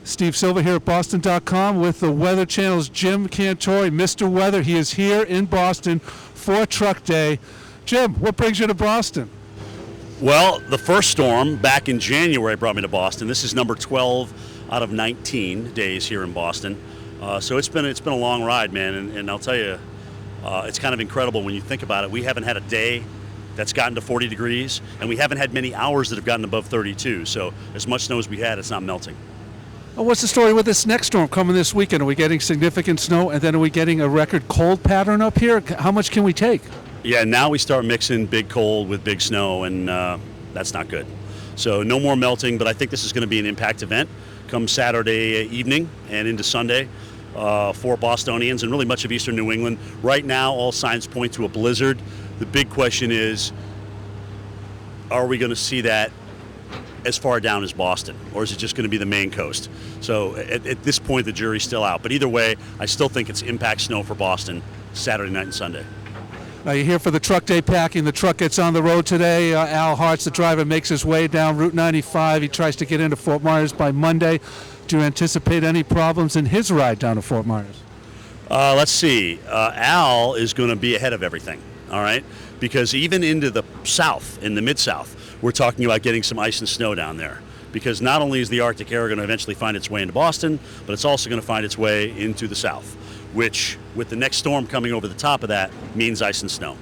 Steve Silva here at Boston.com with the Weather Channel's Jim Cantore, Mr. Weather. He is here in Boston for Truck Day. Jim, what brings you to Boston? Well, the first storm back in January brought me to Boston. This is number 12 out of 19 days here in Boston. So it's been a long ride, man, and I'll tell you, it's kind of incredible when you think about it. We haven't had a day that's gotten to 40 degrees, and we haven't had many hours that have gotten above 32. So as much snow as we had, it's not melting. Well, what's the story with this next storm coming this weekend? Are we getting significant snow, and then are we getting a record cold pattern up here? How much can we take? Yeah, now we start mixing big cold with big snow, and that's not good. So no more melting, but I think this is going to be an impact event come Saturday evening and into Sunday for Bostonians and really much of eastern New England. Right now, all signs point to a blizzard. The big question is, are we going to see that as far down as Boston, or is it just going to be the Maine coast? So at this point, the jury's still out. But either way, I still think it's impact snow for Boston Saturday night and Sunday. Now you're here for the Truck Day packing. The truck gets on the road today. Al Hartz, the driver, makes his way down Route 95. He tries to get into Fort Myers by Monday. Do you anticipate any problems in his ride down to Fort Myers? Let's see. Al is going to be ahead of everything, all right? Because even into the south, in the Mid-South, we're talking about getting some ice and snow down there. Because not only is the Arctic air going to eventually find its way into Boston, but it's also going to find its way into the south, which, with the next storm coming over the top of that, means ice and snow.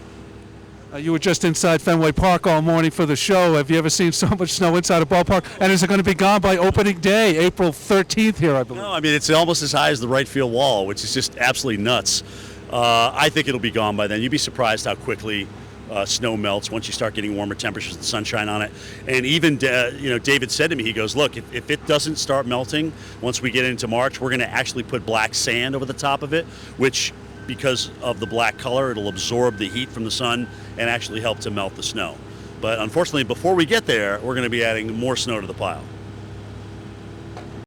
You were just inside Fenway Park all morning for the show. Have you ever seen so much snow inside a ballpark? And is it going to be gone by opening day, April 13th here, I believe? No, I mean, it's almost as high as the right field wall, which is just absolutely nuts. I think it'll be gone by then. You'd be surprised how quickly snow melts once you start getting warmer temperatures and sunshine on it. And even, David said to me, he goes, look, if it doesn't start melting once we get into March, we're going to actually put black sand over the top of it, which, because of the black color, it'll absorb the heat from the sun and actually help to melt the snow. But unfortunately, before we get there, we're going to be adding more snow to the pile.